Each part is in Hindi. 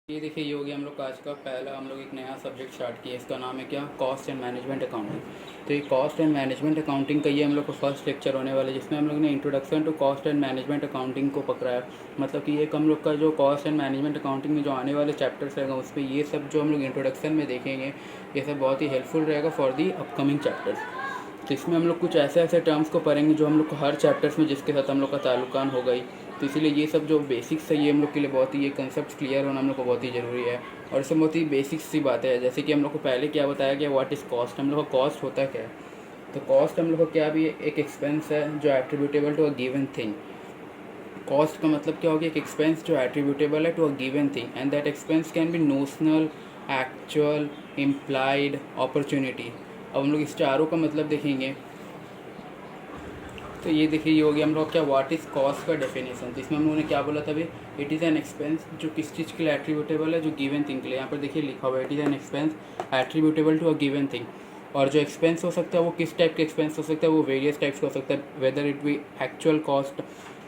ये देखिए, ये हो गया हम लोग का आज का पहला, हम लोग एक नया सब्जेक्ट स्टार्ट किया। इसका नाम है क्या, कॉस्ट एंड मैनेजमेंट अकाउंटिंग। तो ये कॉस्ट एंड मैनेजमेंट अकाउंटिंग का ये हम लोग को फर्स्ट लेक्चर होने वाला है, जिसमें हम लोग ने introduction to cost and management accounting को पकड़ा है। मतलब कि एक हम लोग का जो कॉस्ट एंड मैनेजमेंट अकाउंटिंग में जो आने वाले चैप्टर्स रहेगा, उस पर ये सब जो हम लोग इंट्रोडक्शन में देखेंगे, ये सब बहुत ही हेल्पफुल रहेगा फॉर दी अपकमिंग चैप्टर्स। तो इसमें हम लोग कुछ ऐसे ऐसे टर्म्स को पढ़ेंगे जो हम लोग को हर चैप्टर्स में जिसके साथ हम लोग का ताल्लुकान हो गई। तो इसीलिए ये सब जो बेसिक्स है, ये हम लोग के लिए बहुत ही, ये कंसेप्ट क्लियर होना हम लोग को बहुत ही ज़रूरी है। और इसमें बहुत ही बेसिक्स सी बातें हैं, जैसे कि हम लोग को पहले क्या बताया गया, व्हाट इज़ कॉस्ट। हम लोग का कॉस्ट होता क्या है। तो कॉस्ट हम लोग का क्या भी एक एक्सपेंस है जो attributable to a given thing. Cost का मतलब क्या हो गया, एक एक्सपेंस जो एट्रीब्यूटेबल है to a given thing, and that expense can be notional, actual, implied, opportunity. अब हम लोग इस चारों का मतलब देखेंगे। तो ये देखिए, ये हो गया हम लोग क्या, व्हाट इज़ कॉस्ट का डेफिनेशन। तो इसमें हम लोगों ने क्या बोला था भाई, इट इज़ एन एक्सपेंस जो किस चीज़ के लिए एट्रीब्यूटेबल है, जो गिवन थिंग के लिए। यहाँ पर देखिए लिखा हुआ है, it is an expense attributable to a given thing. और जो एक्सपेंस हो सकता है वो किस टाइप के एक्सपेंस हो सकता है, वो वेरियस टाइप्स का हो सकता है। Whether it be actual cost,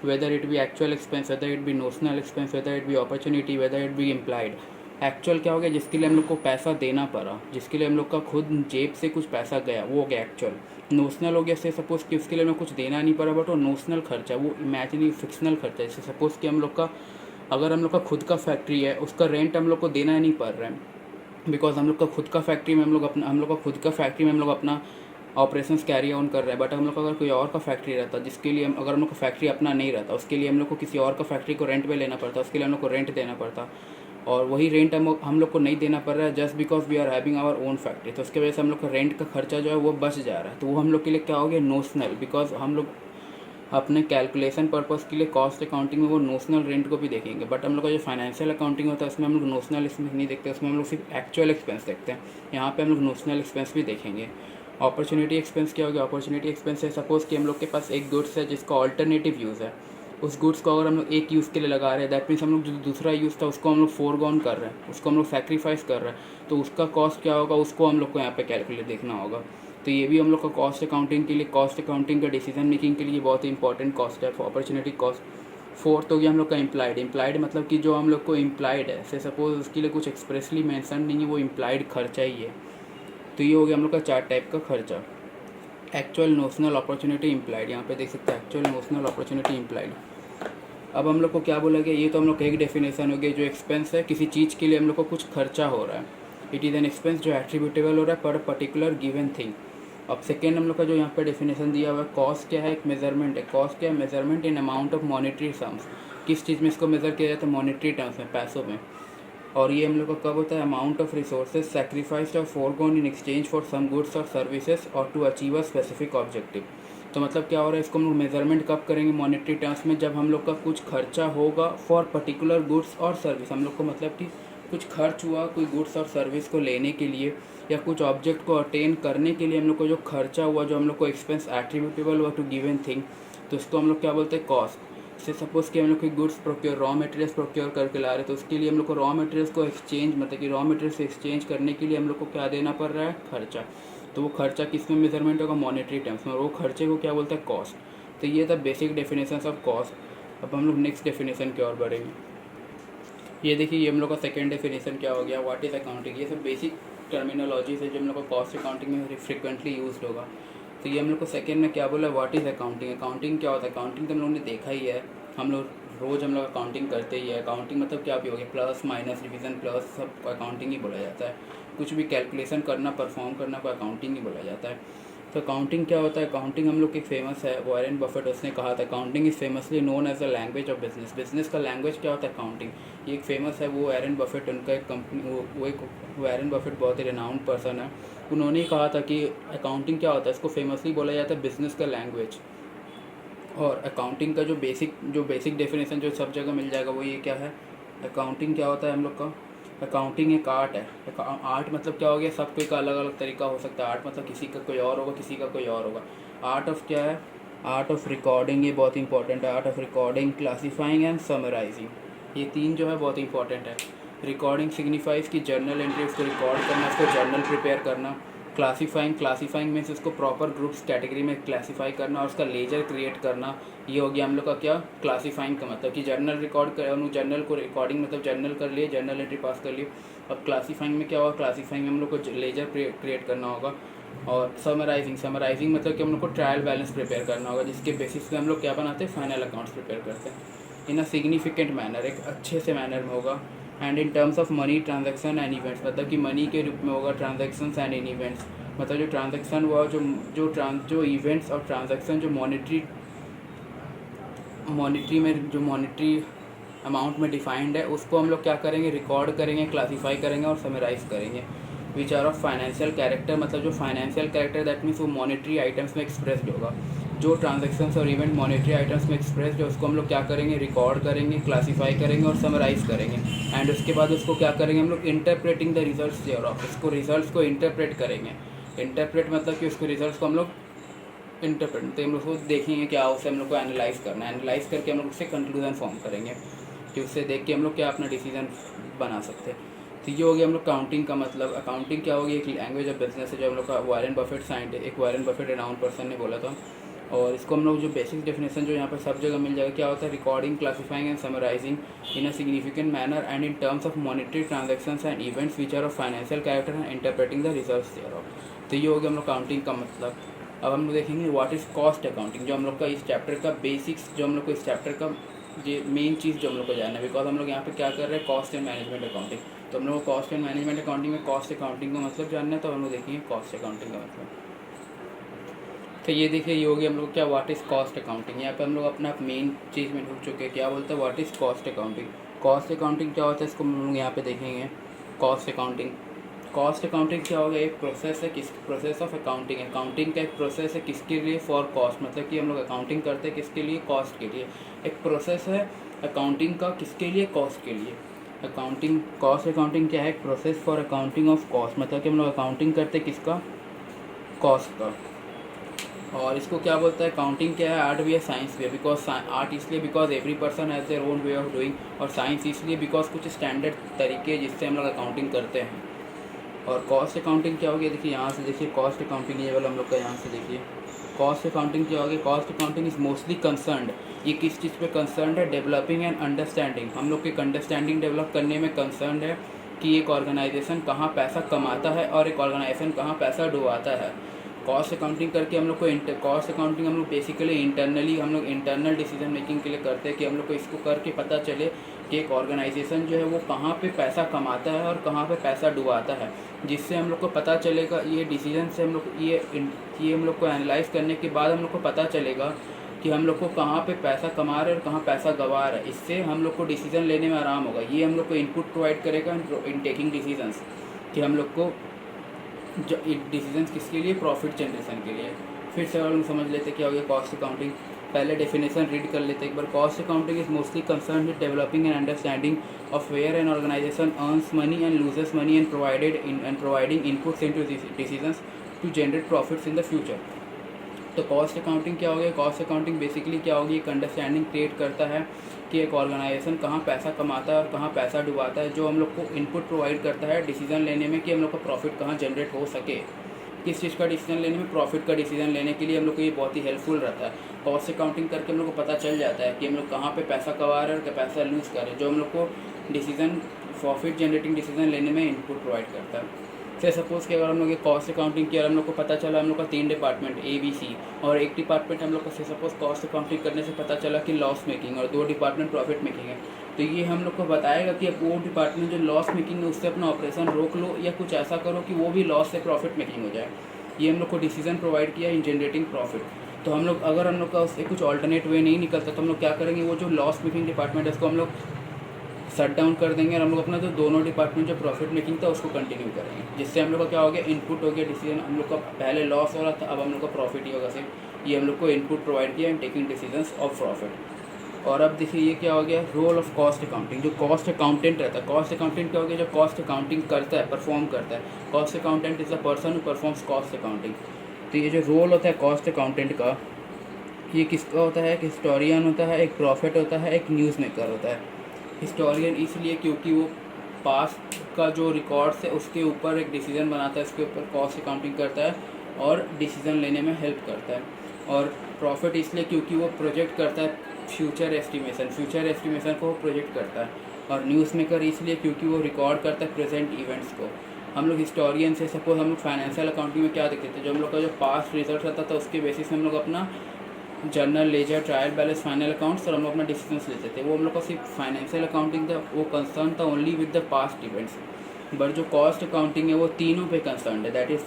whether it be actual expense, whether it be notional expense, whether it be opportunity, whether it be implied. Actual क्या हो गया, जिसके लिए हम लोग को पैसा देना पड़ा, जिसके लिए हम लोग का खुद जेब से कुछ पैसा गया, वो हो गया एक्चुअल। नोशनल हो गया, से सपोज़ कि उसके लिए हमें कुछ देना नहीं पड़ा, बट वो नोशनल खर्चा, वो इमेजिनरी फिक्शनल खर्चा है। जैसे सपोज़ कि हम लोग का, अगर हम लोग का खुद का फैक्ट्री है, उसका रेंट हम लोग को देना नहीं पड़ रहा है, बिकॉज हम लोग का खुद का फैक्ट्री में हम लोग का खुद का फैक्ट्री में हम लोग अपना ऑपरेशंस कैरी ऑन कर रहे हैं। बट हम लोग का अगर कोई और का फैक्ट्री रहता, जिसके लिए अगर हम लोग का फैक्ट्री अपना नहीं रहता, उसके लिए हम लोग को किसी और का फैक्ट्री को रेंट पे लेना पड़ता, उसके लिए हम लोग को रेंट देना पड़ता। और वही रेंट हम लोग को नहीं देना पड़ रहा है, just because we are having our own factory. तो उसकी वजह से हम लोग का रेंट का खर्चा जो है वो बच जा रहा है। तो वो हम लोग के लिए क्या हो गया, नोशनल। बिकॉज हम लोग अपने कैलकुलेशन पर्पस के लिए कॉस्ट अकाउंटिंग में वो नोशनल रेंट को भी देखेंगे। बट हम लोग का जो फाइनेंशियल अकाउंटिंग होता है, उसमें हम लोग नोशनल एक्सपेंस नहीं देखते, उसमें हम लोग सिर्फ एक्चुअल एक्सपेंस देखते हैं। यहाँ पे हम लोग नोशनल एक्सपेंस भी देखेंगे। अपॉर्चुनिटी एक्सपेंस क्या हो गया, अपॉर्चुनिटी एक्सपेंस है सपोज़ कि हम लोग के पास एक गुड्स है जिसका ऑल्टरनेटिव यूज़ है। उस गुड्स को अगर हम लोग एक यूज़ के लिए लगा रहे हैं, दैट मीन्स हम लोग जो दूसरा यूज़ था उसको हम लोग फोरगॉन कर रहे हैं, उसको हम लोग सेक्रीफाइस कर रहे हैं। तो उसका कॉस्ट क्या होगा, उसको हम लोग को यहाँ पे कैलकुलेट देखना होगा। तो ये भी हम लोग का कॉस्ट अकाउंटिंग के लिए, कॉस्ट अकाउंटिंग का डिसीजन मेकिंग के लिए बहुत ही इंपॉर्टेंट कॉस्ट है, अपॉर्चुनिटी कॉस्ट। फोर्थ हो गया हम लोग का इम्प्लाइड। इम्प्लाइड मतलब कि जो हम लोग को इम्प्लाइड है, से सपोज उसके लिए कुछ एक्सप्रेसली मेंशन नहीं है, वो इम्प्लाइड खर्चा ही है। तो ये हो गया हम लोग का चार टाइप का खर्चा, एक्चुअल, नोशनल, अपॉर्चुनिटी, इम्प्लाइड। यहाँ पे देख सकते हैं एक्चुअल, नोशनल, अपॉर्चुनिटी, इम्प्लाइड। अब हम लोग को क्या बोला गया, ये तो हम लोग का एक डेफिनेशन हो गया, जो एक्सपेंस है किसी चीज़ के लिए हम लोग को कुछ खर्चा हो रहा है। इट इज़ एन एक्सपेंस जो एट्रीब्यूटेबल हो रहा है पर पर्टिकुलर गिवन थिंग। अब सेकेंड हम लोग का जो यहाँ पे डेफिनेशन दिया हुआ है, कॉस्ट क्या है, एक मेजरमेंट है। कॉस्ट क्या है, measurement in amount of monetary sums. किस चीज़ में इसको मेज़र किया जाता है, मॉनेटरी टर्म्स में, पैसों में। और ये हम लोग का कब होता है, अमाउंट ऑफ रिसोर्सेज सैक्रिफाइस्ड और forgone in exchange for some goods और सर्विसेज और to achieve a specific objective. तो मतलब क्या हो रहा है, इसको हम लोग मेजरमेंट कब करेंगे मॉनेटरी टर्म्स में, जब हम लोग का कुछ खर्चा होगा फॉर पर्टिकुलर गुड्स और सर्विस। हम लोग को मतलब कि कुछ खर्च हुआ कोई गुड्स और सर्विस को लेने के लिए, या कुछ ऑब्जेक्ट को अटेन करने के लिए हम लोग को जो खर्चा हुआ, जो हम लोग को एक्सपेंस एट्रीब्यूटेबल हुआ टू गिवन थिंग, तो उसको हम लोग क्या बोलते हैं, कॉस्ट। से सपोज़ कि हम लोग कोई goods procure, raw materials procure करके ला रहे, तो उसके लिए हम लोग को रॉ मटेरियल्स को एक्सचेंज, मतलब कि रॉ मटेरियल्स से एक्सचेंज करने के लिए हम लोग को क्या देना पड़ रहा है, खर्चा। तो वो खर्चा किस में मेजरमेंट होगा, मॉनेटरी टर्म्स में, और वो खर्चे को क्या बोलते हैं, कॉस्ट। तो ये था बेसिक डेफिनेशन ऑफ कॉस्ट। अब हम लोग नेक्स्ट डेफिनेशन की ओर बढ़ेंगे। ये देखिए, ये हम लोग का सेकेंड डेफिनेशन क्या हो गया, व्हाट इज़ अकाउंटिंग। ये सब बेसिक टर्मिनोलॉजी है जो हम लोग को कॉस्ट अकाउंटिंग में फ्रिक्वेंटली यूज होगा। तो ये हम लोग को सेकेंड में क्या बोला, व्हाट इज़ अकाउंटिंग। अकाउंटिंग क्या होता है, अकाउंटिंग तो हम लोगों ने देखा ही है, हम लोग रोज़ हम लोग अकाउंटिंग करते ही है। अकाउंटिंग मतलब क्या भी हो गया, प्लस माइनस डिवीज़न प्लस, सब अकाउंटिंग ही बोला जाता है। कुछ भी कैलकुलेशन करना, परफॉर्म करना को अकाउंटिंग ही बोला जाता है। तो अकाउंटिंग क्या होता है, अकाउंटिंग हम लोग की फेमस है, वॉरेन बफेट उसने कहा था, accounting is famously known as a language of business. Business का लैंग्वेज क्या होता है, अकाउंटिंग। ये एक फेमस है, वो वॉरेन बफेट, उनका एक कंपनी, वो एक वॉरेन बफेट बहुत ही रिनाउंड पर्सन है, उन्होंने ही कहा था कि अकाउंटिंग क्या होता है, इसको फेमसली बोला जाता है बिजनेस का लैंग्वेज। और अकाउंटिंग का जो बेसिक डेफिनेशन जो सब जगह मिल जाएगा वो ये क्या है, अकाउंटिंग क्या होता है हम लोग का, अकाउंटिंग एक आर्ट है। आर्ट मतलब क्या हो गया, सब कोई का अलग अलग तरीका हो सकता है। आर्ट मतलब किसी का कोई और होगा, किसी का कोई और होगा। आर्ट ऑफ क्या है, आर्ट ऑफ रिकॉर्डिंग, ये बहुत इंपॉर्टेंट है। Art of recording, classifying and summarising, ये तीन जो है बहुत इंपॉर्टेंट है। रिकॉर्डिंग सिग्निफाइज कि जर्नल एंट्री, उसको रिकॉर्ड करना, उसको जर्नल प्रिपेयर करना। क्लासीफाइंग मीन्स उसको प्रॉपर ग्रुप्स कैटेगरी में क्लासीफाई करना और उसका लेजर क्रिएट करना। ये हो गया हम लोग का क्या, क्लासीफाइंग का मतलब कि जर्नल रिकॉर्ड कर, जर्नल को रिकॉर्डिंग मतलब जर्नल कर लिए, जर्नल एंट्री पास कर लिए। अब क्लासीफाइंग में क्या होगा, क्लासीफाइंग में हम लोग को लेजर क्रिएट करना होगा। और समराइजिंग मतलब कि हम लोग को ट्रायल बैलेंस प्रिपेयर करना होगा, जिसके बेसिस पे हम लोग क्या बनाते हैं, फाइनल अकाउंट्स प्रिपेयर करते हैं इन अ सिग्निफिकेंट मैनर, एक अच्छे से मैनर में होगा। And in terms of money transaction and events, मतलब कि मनी के रूप में होगा ट्रांजैक्शंस एंड इन इवेंट्स, मतलब जो ट्रांजैक्शन हुआ, जो इवेंट्स और ट्रांजैक्शन जो मॉनिटरी अमाउंट में डिफाइंड है, उसको हम लोग क्या करेंगे, रिकॉर्ड करेंगे, क्लासीफाई करेंगे और समराइज करेंगे। Which are of financial character, मतलब जो फाइनेंशियल कैरेक्टर दैट मीन्स वो मॉनिटरी आइटम्स में एक्सप्रेस्ड होगा। जो ट्रांजैक्शंस और इवेंट मॉनिटरी आइटम्स में एक्सप्रेस्ड है उसको हम लोग क्या करेंगे, रिकॉर्ड करेंगे, क्लासीफाई करेंगे और समराइज करेंगे। एंड उसके बाद उसको क्या करेंगे हम लोग, interpreting the results thereof, उसको रिजल्ट्स को इंटरप्रेट करेंगे। इंटरप्रेट मतलब कि उसको रिजल्ट्स को हम लोग इंटरप्रेट, तो हम लोग उसको देखेंगे क्या, उसे हम लोग को एनालाइज करना है, एनालाइज करके हम लोग उससे कंक्लूजन फॉर्म करेंगे कि उससे देख के हम लोग क्या अपना डिसीजन बना सकते हैं। तो ये हो गया हम लोग काउंटिंग का मतलब। अकाउंटिंग क्या होगी, एक लैंग्वेज ऑफ बिजनेस है जो हम लोग का वॉरेन बफेट रेनाउंड पर्सन ने बोला था। और इसको हम लोग जो बेसिक डेफिनेशन जो यहाँ पर सब जगह मिल जाएगा, क्या होता है, recording, classifying and summarising in a significant manner and in terms of monetary transactions and events which are of financial character and interpreting the results thereof. तो ये हो गया हम लोग काउंटिंग का मतलब। अब हम लोग देखेंगे व्हाट इज़ कॉस्ट अकाउंटिंग, जो हम लोग का इस चैप्टर का बेसिक्स, जो हम लोग को इस चैप्टर का ये मेन चीज़ जो हम लोग को जानना है, बिकॉज हम लोग यहाँ पे क्या कर रहे हैं, कॉस्ट एंड मैनेजमेंट अकाउंटिंग। तो हम लोग को कॉस्ट एंड मैनेजमेंट अकाउंटिंग में कॉस्ट अकाउंटिंग का मतलब जानना है, तो हम लोग देखेंगे कॉस्ट अकाउंटिंग का मतलब। तो ये देखिए, ये हो गया हम लोग क्या, व्हाट इज़ कॉस्ट अकाउंटिंग। यहाँ पे हम लोग अपना मेन चीज़ में ढूंढ चुके हैं, क्या बोलते हैं, what is cost accounting. Cost accounting क्या होता है, इसको हम लोग यहाँ पे देखेंगे। कॉस्ट अकाउंटिंग क्या होगा, एक प्रोसेस है, किस प्रोसेस ऑफ अकाउंटिंग, अकाउंटिंग का एक प्रोसेस है, किसके लिए, फॉर कॉस्ट, मतलब कि हम लोग अकाउंटिंग करते हैं किसके लिए, कॉस्ट के लिए। एक प्रोसेस है अकाउंटिंग का, किसके लिए, कॉस्ट के लिए। कॉस्ट अकाउंटिंग क्या है, एक process for accounting of cost, मतलब कि हम लोग अकाउंटिंग करते हैं किसका, कॉस्ट का। और इसको क्या बोलता है, अकाउंटिंग क्या है, आर्ट भी है, साइंस भी है। बिकॉज आर्ट इसलिए because every person has their own way of doing, और साइंस इसलिए बिकॉज कुछ स्टैंडर्ड तरीके जिससे हम लोग अकाउंटिंग करते हैं। और कॉस्ट अकाउंटिंग क्या होगी, देखिए यहाँ से देखिए, कॉस्ट अकाउंटिंग ये वाला हम लोग का यहाँ से देखिए, कॉस्ट अकाउंटिंग क्या होगी। Cost accounting is mostly concerned, ये किस चीज़ पे कंसर्न है, डेवलपिंग एंड अंडरस्टैंडिंग, हम लोग एक अंडरस्टैंडिंग डेवलप करने में कंसर्न है कि एक ऑर्गेनाइजेशन कहाँ पैसा कमाता है और एक ऑर्गेनाइजेशन कहाँ पैसा डुबाता है। कॉस्ट अकाउंटिंग करके हम लोग को कॉस्ट अकाउंटिंग हम लोग बेसिकली इंटरनल डिसीजन मेकिंग के लिए करते हैं, कि हम लोग को इसको करके पता चले कि एक ऑर्गेनाइजेशन जो है वो कहाँ पे पैसा कमाता है और कहाँ पे पैसा डुबाता है, जिससे हम लोग को पता चलेगा, ये डिसीजन से हम लोग ये हम लोग को एनालाइज करने के बाद हम लोग को पता चलेगा कि हम लोग को कहाँ पे पैसा कमा रहे हैं और कहाँ पैसा गंवा रहे हैं। इससे हम लोग को डिसीजन लेने में आराम होगा। ये हम लोग को इनपुट प्रोवाइड करेगा इन टेकिंग डिसीजंस, कि हम लोग को डिसीजन किसके लिए, प्रॉफिट जनरेशन के लिए। फिर से हम समझ लेते क्या हो गया कॉस्ट अकाउंटिंग। पहले डेफिनेशन रीड कर लेते एक बार। Cost accounting is mostly concern with developing and understanding of where an organisation earns money and loses money and providing inputs into decisions to generate profits in the future. तो कॉस्ट अकाउंटिंग क्या हो गया, कॉस्ट अकाउंटिंग बेसिकली क्या होगी, एक अंडरस्टैंडिंग क्रिएट करता है कि एक ऑर्गेनाइजेशन कहाँ पैसा कमाता है और कहाँ पैसा डुबाता है, जो हम लोग को इनपुट प्रोवाइड करता है डिसीजन लेने में कि हम लोग का प्रॉफिट कहाँ जनरेट हो सके। किस चीज़ का डिसीजन लेने में, प्रॉफिट का डिसीजन लेने के लिए हम लोग को ये बहुत ही हेल्पफुल रहता है। कॉस्ट अकाउंटिंग करके हम लोग को पता चल जाता है कि हम लोग कहाँ पे पैसा कमा रहे हैं और क्या पैसा लूज़ कर रहे हैं, जो हम लोग को डिसीजन प्रॉफिट जनरेटिंग डिसीजन लेने में इनपुट प्रोवाइड करता है। से सपोज़ कि अगर हम लोग ये कॉस्ट अकाउंटिंग किया, हम लोग को पता चला हम लोग का 3 डिपार्टमेंट ABC और एक डिपार्टमेंट हम लोग को से सपोज़ कॉस्ट अकाउंटिंग करने से पता चला कि लॉस मेकिंग, और 2 डिपार्टमेंट प्रॉफिट मेकिंग है, तो ये हम लोग को बताएगा कि अब वो डिपार्टमेंट जो लॉस मेकिंग है उससे अपना ऑपरेशन रोक लो या कुछ ऐसा करो कि वो भी लॉस से प्रॉफिट मेकिंग हो जाए। ये हम लोग को डिसीजन प्रोवाइड किया इन जनरेटिंग प्रॉफिट। तो हम लोग अगर हम लोग का उससे कुछ ऑल्टरनेट वे नहीं निकलता तो हम लोग क्या करेंगे, वो जो लॉस मेकिंग डिपार्टमेंट है उसको हम लोग शट डाउन कर देंगे और हम लोग अपना जो दोनों डिपार्टमेंट जो प्रॉफिट मेकिंग था उसको कंटिन्यू करेंगे, जिससे हम लोग का क्या हो गया, इनपुट हो गया डिसीजन। हम लोग का पहले लॉस हो रहा था, अब हम लोग का प्रॉफिट ही होगा सिर्फ। ये हम लोग को इनपुट प्रोवाइड किया in taking decisions of profit. और अब देखिए ये क्या हो गया, रोल ऑफ कॉस्ट अकाउंटिंग। जो कॉस्ट अकाउंटेंट रहता है, कॉस्ट अकाउंटेंट क्या हो गया, जो कॉस्ट अकाउंटिंग करता है, परफॉर्म करता है। Cost accountant is the person who performs cost accounting. तो ये जो रोल होता है कॉस्ट अकाउंटेंट का, ये किसका होता है, एक हिस्टोरियन होता है, एक प्रॉफिट होता है, एक न्यूज़ मेकर होता है। हिस्टोरियन इसलिए क्योंकि वो पास्ट का जो रिकॉर्ड्स है उसके ऊपर एक डिसीजन बनाता है, उसके ऊपर कॉस्ट अकाउंटिंग करता है और डिसीजन लेने में हेल्प करता है। और प्रॉफिट इसलिए क्योंकि वो प्रोजेक्ट करता है फ्यूचर एस्टिमेशन को वो प्रोजेक्ट करता है। और न्यूज़ मेकर इसलिए क्योंकि वो रिकॉर्ड करता है प्रेजेंट इवेंट्स को। हम लोग हिस्टोरियन से सपोज हम लोग फाइनेंशियल अकाउंटिंग में क्या देखते थे, जो हम लोग का जो पास्ट रिजल्ट आता था उसके बेसिस में हम लोग अपना journal ledger trial balance final accounts और हम लोग अपना डिसीजंस लेते थे। वो हम लोग का सिर्फ फाइनेंशियल अकाउंटिंग था, वो कंसर्न था only with the past events. But जो कॉस्ट अकाउंटिंग है वो तीनों पे कंसर्न है, that is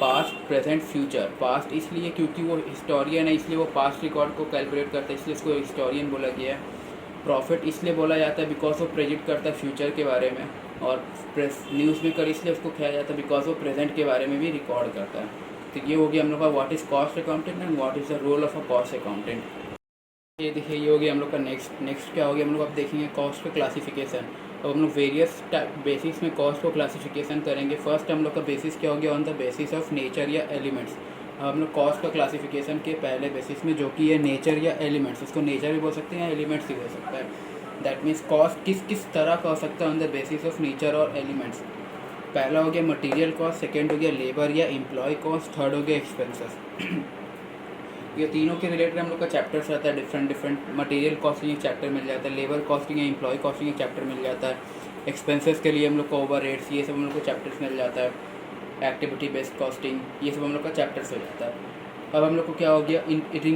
past present future. Past इसलिए क्योंकि वो हिस्टोरियन है, इसलिए वो पास्ट रिकॉर्ड को कैलकुलेट करता है, इसलिए इसको हिस्टोरियन बोला गया है। प्रॉफिट इसलिए बोला जाता है बिकॉज वो प्रेडिक्ट करता है फ्यूचर के बारे में। और न्यूज़ मेकर इसलिए उसको कहा जाता है बिकॉज वो प्रेजेंट के बारे में भी रिकॉर्ड करता है। तो ये हो गया हम लोग का what is cost accountant and what is the role of a cost accountant. ये देखिए ये हो गया हम लोग का नेक्स्ट क्या हो गया, हम लोग अब देखेंगे कॉस्ट का क्लासिफिकेशन। अब हम लोग वेरियस बेसिस में कॉस्ट को क्लासिफिकेशन करेंगे। फर्स्ट हम लोग का बेसिस क्या हो गया, on the basis of nature या एलिमेंट्स। हम लोग कॉस्ट का क्लासिफिकेशन के पहले बेसिस में जो कि है नेचर या एलिमेंट्स, उसको नेचर भी बोल सकते हैं या एलिमेंट्स भी बोल सकता है। दैट मीन्स कॉस्ट किस तरह का हो सकता है on the basis of nature और एलिमेंट्स। पहला हो गया मटेरियल कॉस्ट, सेकेंड हो गया लेबर या एम्प्लॉय कॉस्ट, थर्ड हो गया एक्सपेंसेस। ये तीनों के रिलेटेड हम लोग का चैप्टर्स रहता है डिफरेंट। मटेरियल कॉस्टिंग एक चैप्टर मिल जाता है, लेबर कॉस्टिंग या एम्प्लॉय कॉस्टिंग एक चैप्टर मिल जाता है, एक्सपेंसेस के लिए हम लोग को ओवर रेट्स ये सब हम लोग को चैप्टर्स मिल जाता है, एक्टिविटी बेस्ड कॉस्टिंग ये सब हम लोग का चैप्टर्स हो जाता है। अब हम लोग को क्या हो गया,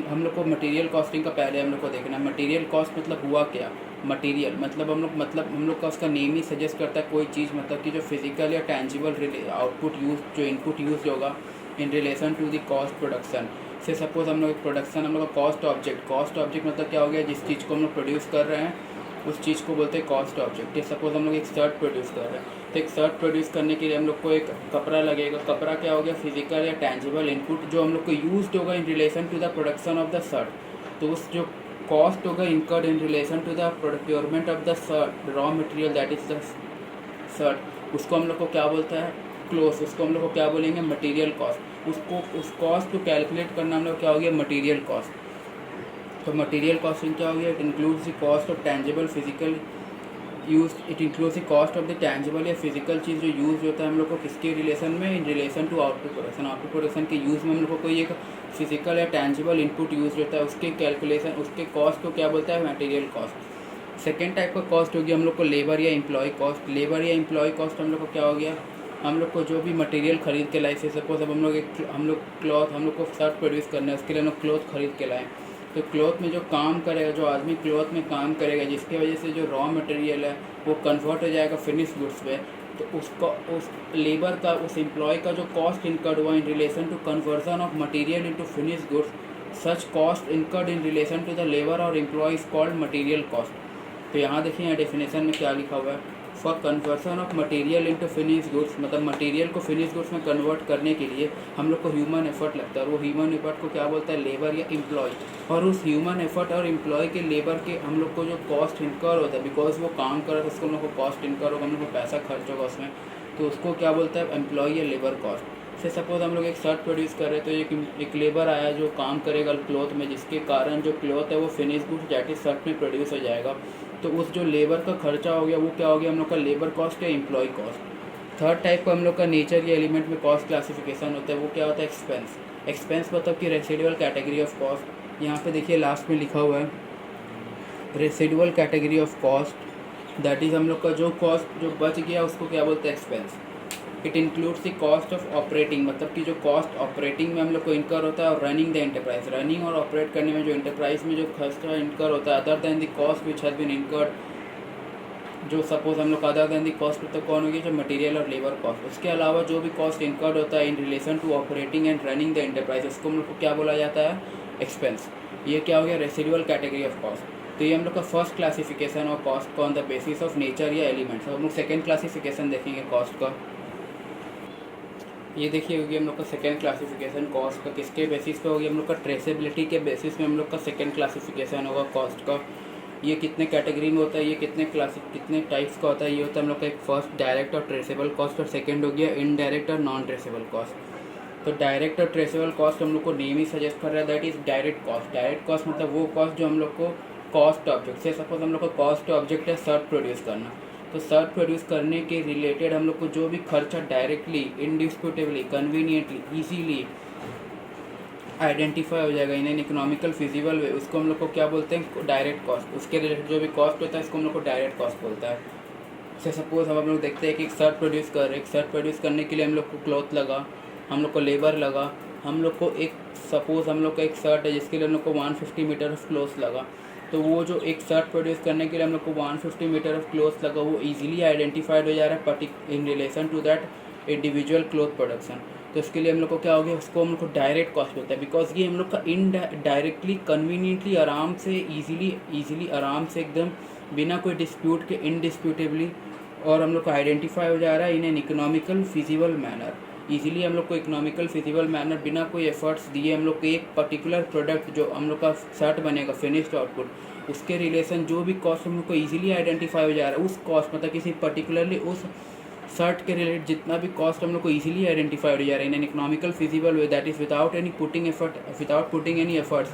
हम लोग को मटेरियल कॉस्टिंग का पहले हम लोग को देखना है। मटेरियल कॉस्ट मतलब हुआ क्या, मटेरियल मतलब हम लोग का उसका नेम ही सजेस्ट करता है कोई चीज़ मतलब कि जो फिजिकल या टेंजिबल आउटपुट यूज जो इनपुट यूज होगा in relation to the cost production से। सपोज हम लोग एक प्रोडक्शन हम लोग का कॉस्ट ऑब्जेक्ट मतलब क्या हो गया, जिस चीज़ को हम लोग प्रोड्यूस कर रहे हैं उस चीज़ को बोलते हैं कॉस्ट ऑब्जेक्ट। ये सपोज हम लोग एक शर्ट प्रोड्यूस कर रहे हैं, तो एक शर्ट प्रोड्यूस करने के लिए हम लोग को एक कपड़ा लगेगा। कपड़ा क्या हो गया, फिजिकल या टेंजिबल इनपुट जो हम लोग को यूज्ड होगा in relation to the production of the shirt. तो उस जो कॉस्ट होगा incurred in relation to the procurement of the shirt raw material that is the shirt, उसको हम लोग को क्या बोलता है क्लोथ, उसको हम लोग को क्या बोलेंगे मटेरियल कॉस्ट। उस कॉस्ट को कैलकुलेट करना हम लोग क्या हो गया मटेरियल कॉस्ट। तो मटेरियल कॉस्टिंग क्या हो गया, it includes the cost of tangible physical use, it includes the cost of the tangible या फिजिकल चीज़ जो यूज़ होता है हम लोग को किसके रिलेशन में, in relation to output production के यूज़ में हम लोग को कोई एक फिजिकल या टेंजिबल इनपुट यूज होता है उसके कैलकुलेशन उसके कॉस्ट को क्या बोलता है मटेरियल कॉस्ट। सेकेंड टाइप का कॉस्ट हो गया हम लोग को लेबर या एम्प्लॉय कॉस्ट। लेबर या एम्प्लॉय कॉस्ट हम लोग को क्या हो गया, हम लोग को जो भी मटेरियल खरीद के लाए, सपोज अब हम लोग को शर्ट प्रोड्यूस करना है, उसके लिए हम लोग क्लॉथ खरीद के लाएँ। तो क्लॉथ में जो काम करेगा, जो आदमी क्लॉथ में काम करेगा, जिसकी वजह से जो रॉ मटेरियल है वो कन्वर्ट हो जाएगा फिनिश गुड्स पे, तो उसका उस लेबर का उस एम्प्लॉय का जो कॉस्ट इनकर्ड हुआ in relation to conversion of material into finish goods, such cost incurred in relation to the labour और employ is called material cost. तो यहाँ देखिए यहाँ डेफिनेशन में क्या लिखा हुआ है, for conversion of material into finish goods, मतलब मटेरियल को फिनिश गुड्स में कन्वर्ट करने के लिए हम लोग को ह्यूमन एफर्ट लगता है, और वो ह्यूमन एफर्ट को क्या बोलता है लेबर या एम्प्लॉय। और उस ह्यूमन एफर्ट और एम्प्लॉय के लेबर के हम लोग को जो कॉस्ट इनकर होता है, बिकॉज वो काम कर रहा है उसको हम लोग को कॉस्ट इनकर होगा, हम लोग को पैसा खर्च होगा उसमें, तो उसको क्या बोलता है एम्प्लॉय या लेबर कॉस्ट। से सपोज हम लोग एक शर्ट प्रोड्यूस कर रहे हैं, तो एक लेबर आया जो काम करेगा क्लॉथ में, जिसके कारण जो क्लॉथ है वो finish goods that is shirt में प्रोड्यूस हो जाएगा। तो उस जो लेबर का खर्चा हो गया वो क्या हो गया हम लोग का लेबर कॉस्ट या एम्प्लॉय कॉस्ट। थर्ड टाइप का हम लोग का नेचर या एलिमेंट में कॉस्ट क्लासिफिकेशन होता है, वो क्या होता है एक्सपेंस। एक्सपेंस मतलब कि रेसिडुअल कैटेगरी ऑफ कॉस्ट। यहाँ पे देखिए लास्ट में लिखा हुआ है residual category of cost, that is हम लोग का जो कॉस्ट जो बच गया उसको क्या बोलते हैं expense. It includes the cost of operating, मतलब कि जो कॉस्ट ऑपरेटिंग में हम लोग को इनकर होता है, और रनिंग द एंटरप्राइज, रनिंग और ऑपरेट करने में जो एंटरप्राइज में जो खर्चा इनकर होता है, other than the cost which has been incurred, जो सपोज हम लोग अदर दैन द कॉस्ट तो कौन होगी जो मटेरियल और लेबर कॉस्ट। उसके अलावा जो भी कॉस्ट इनकर्ड होता है in relation to operating and running the enterprise, उसको हम लोग को क्या बोला जाता है एक्सपेंस। ये क्या हो गया रेसिडुअल कैटेगरी ऑफ कॉस्ट। तो ये हम लोग का फर्स्ट क्लासिफिकेशन ऑफ कॉस्ट का on the basis of nature या एलिमेंट्स। हम लोग सेकेंड क्लासिफिकेशन देखेंगे कॉस्ट का। ये देखिए होगी हम लोग का सेकेंड क्लासिफिकेशन कॉस्ट का, किसके बेसिस पे होगी हम लोग का ट्रेसेबिलिटी के बेसिस में हम लोग का सेकेंड क्लासिफिकेशन होगा कॉस्ट का। ये कितने कैटेगरी में होता है, ये कितने टाइप्स का होता है, ये होता है हम लोग का एक फर्स्ट डायरेक्ट और ट्रेसेबल कॉस्ट, और सेकेंड हो गया इनडायरेक्ट और नॉन ट्रेसेबल कॉस्ट। तो डायरेक्ट और ट्रेसेबल कॉस्ट हम लोग को नेम ही सजेस्ट कर रहा है, that is direct cost. Direct cost मतलब वो कॉस्ट जो हम लोग को कॉस्ट ऑब्जेक्ट से, सपोज हम लोग का कॉस्ट ऑब्जेक्ट है शर्ट प्रोड्यूस करना, तो सर्ट प्रोड्यूस करने के रिलेटेड हम लोग को जो भी खर्चा directly, indisputably, conveniently, easily identify हो जाएगा इन एन इकोनॉमिकल फिजिबल वे, उसको हम लोग को क्या बोलते हैं, डायरेक्ट कॉस्ट। उसके रिलेटेड जो भी कॉस्ट होता है इसको हम लोग को डायरेक्ट कॉस्ट बोलता है। जैसे सपोज हम लोग देखते हैं कि एक शर्ट प्रोड्यूस कर रहे हैं, एक शर्ट प्रोड्यूस करने के लिए हम लोग को क्लॉथ लगा, हम लोग को लेबर लगा, हम लोग को एक सपोज हम लोग का एक शर्ट है जिसके लिए हम लोग को 150 मीटर ऑफ क्लॉथ लगा, तो वो जो एक शर्ट प्रोड्यूस करने के लिए हम लोग को 150 मीटर ऑफ क्लॉथ लगा वो इजीली आइडेंटिफाइड हो जा रहा है in relation to that individual cloth production. तो इसके लिए हम लोग को क्या हो गया, उसको हम लोग को डायरेक्ट कॉस्ट बोलता है, बिकॉज ये हम लोग का डायरेक्टली, कन्वीनियंटली, आराम से, ईजिली आराम से एकदम बिना कोई डिस्प्यूट के, इनडिस्प्यूटेबली और हम लोग को आइडेंटिफाई हो जा रहा है इन an economical feasible manner. Easily हम लोग को इकोनॉमिकल फिजिबल मैनर बिना कोई एफर्ट्स दिए हम लोग को एक पर्टिकुलर प्रोडक्ट जो हम लोग का शर्ट बनेगा, फिनिश्ड आउटपुट, उसके रिलेशन जो भी कॉस्ट हम लोग को ईजिली आइडेंटिफाई हो जा रहा है, उस कॉस्ट मतलब किसी पर्टिकुलरली उस शर्ट के रिलेटेड जितना भी कॉस्ट हम लोग को ईजिली आइडेंटिफाई हो जा रहा है इन an economical feasible way, that is without any putting effort, without putting any efforts.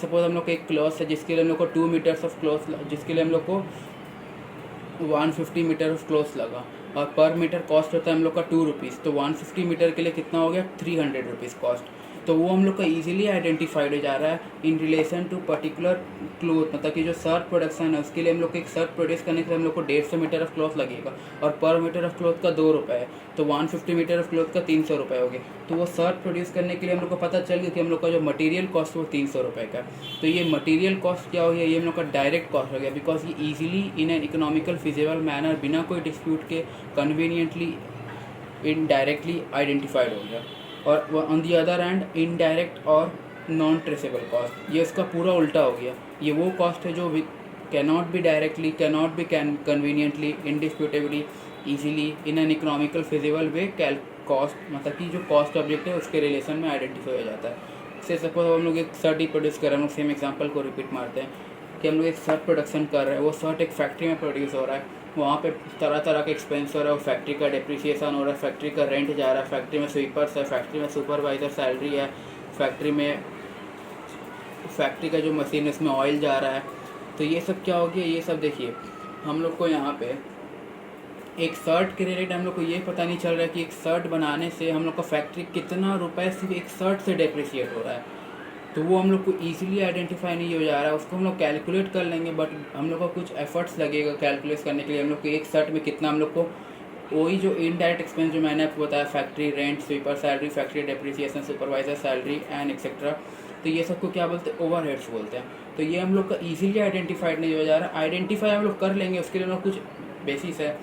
Suppose हम लोग को एक क्लॉथ है जिसके लिए हम लोग को 2 मीटर्स ऑफ क्लॉथ, जिसके लिए हम लोग को 150 मीटर ऑफ क्लॉथ लगा और पर मीटर कॉस्ट होता है हम लोग का 2 रुपीज़, तो 150 मीटर के लिए कितना हो गया, 300 रुपीज़ कॉस्ट। तो वो हम लोग का ईजिली आइडेंटिफाइड हो जा रहा है in relation to particular cloth, मतलब कि जो शर्ट प्रोडक्शन है उसके लिए हम लोग को एक शर्ट प्रोड्यूस करने के लिए हम लोग को 150 मीटर ऑफ क्लॉथ लगेगा और पर मीटर ऑफ क्लॉथ का 2 रुपये है, तो 150 मीटर ऑफ क्लॉथ का 300 रुपये हो गए। तो वो शर्ट प्रोड्यूस करने के लिए हम लोग को पता चल गया कि हम लोग का जो मटेरियल कॉस्ट वो 300 रुपये का। तो ये मटेरियल कॉस्ट क्या हो गया, ये हम लोग का डायरेक्ट कॉस्ट हो गया, बिकॉज ये easily in an economical feasible manner बिना कोई डिस्प्यूट के कन्वीनियंटली इनडायरेक्टली आइडेंटिफाइड हो गया। और on the other hand indirect और नॉन ट्रेसेबल कॉस्ट, ये इसका पूरा उल्टा हो गया। ये वो कॉस्ट है जो cannot be directly, cannot be conveniently, indisputably, easily in an economical feasible way cost, मतलब कि जो कॉस्ट ऑब्जेक्ट है उसके रिलेशन में आइडेंटिफाई हो जाता है। जैसे सपोज हम लोग एक शर्ट ही प्रोड्यूस कर रहे हैं, हम लोग सेम एग्जाम्पल को रिपीट मारते हैं कि हम लोग एक शर्ट प्रोडक्शन कर रहे हैं, वो शर्ट एक फैक्ट्री में प्रोड्यूस हो रहा है, वहाँ पे तरह तरह के एक्सपेंस हो रहा है, फैक्ट्री का डिप्रिसिएशन हो रहा है, फैक्ट्री का रेंट जा रहा है, फैक्ट्री में स्वीपर्स है, फैक्ट्री में सुपरवाइज़र सैलरी है, फैक्ट्री का जो मशीन है उसमें ऑयल जा रहा है। तो ये सब क्या हो गया, ये सब देखिए हम लोग को यहाँ पे एक शर्ट के रिलेटेड हम लोग को ये पता नहीं चल रहा है कि एक शर्ट बनाने से हम लोग का फैक्ट्री कितना रुपए सिर्फ एक शर्ट से डेप्रिसिएट हो रहा है, तो वो हम लोग को ईजिली आइडेंटिफाई नहीं हो जा रहा है। उसको हम लोग कैलकुलेट कर लेंगे, बट हम लोग का कुछ एफर्ट्स लगेगा कैलकुलेट करने के लिए, हम लोग को एक शर्ट में कितना हम लोग को वही जो इनडायरेक्ट एक्सपेंस जो मैंने आपको बताया, factory rent, sweeper salary, factory depreciation, supervisor salary and etcetera, तो ये सबको क्या बोलते हैं, ओवरहेड्स बोलते हैं। तो ये हम लोग का ईजिली आइडेंटिफाइड नहीं हो जा रहा। आइडेंटिफाई हम लोग कर लेंगे, उसके लिए हम लोग कुछ बेसिस है,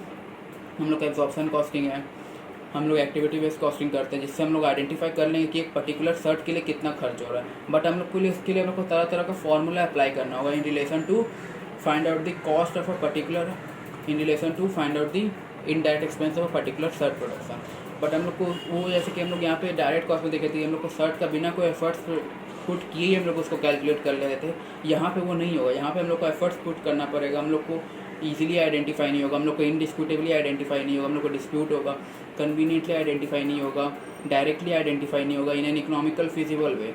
हम लोग का एब्जॉर्प्शन कॉस्टिंग है, हम लोग एक्टिविटी बेस्ड कॉस्टिंग करते हैं, जिससे हम लोग आइडेंटिफाई कर लेंगे कि एक पर्टिकुलर शर्ट के लिए कितना खर्च हो रहा है। बट हम लोग के लिए इसके लिए हम लोग को तरह तरह का फॉर्मूला अप्लाई करना होगा in relation to find out the cost of a particular, in relation to find out the indirect expense of a particular shirt production. But हम लोग को वो जैसे कि हम लोग यहाँ पे डायरेक्ट कॉस्ट में देखे थे, हम लोग को शर्ट का बिना कोई एफर्ट्स पुट किए ही हम लोग उसको कैलकुलेट कर लेते थे। यहाँ पे वो नहीं होगा, यहाँ पे हम लोग को एफर्ट्स पुट करना पड़ेगा, हम लोग को ईजिली आइडेंटिफाई नहीं होगा, हम लोग को इनडिस्प्यूटेबली आइडेंटिफाई नहीं होगा, हम लोग को डिस्प्यूट होगा, कन्वीनियंटली आइडेंटिफाई नहीं होगा, डायरेक्टली आइडेंटिफाई नहीं होगा इन एन इकोनॉमिकल फिजिबल वे।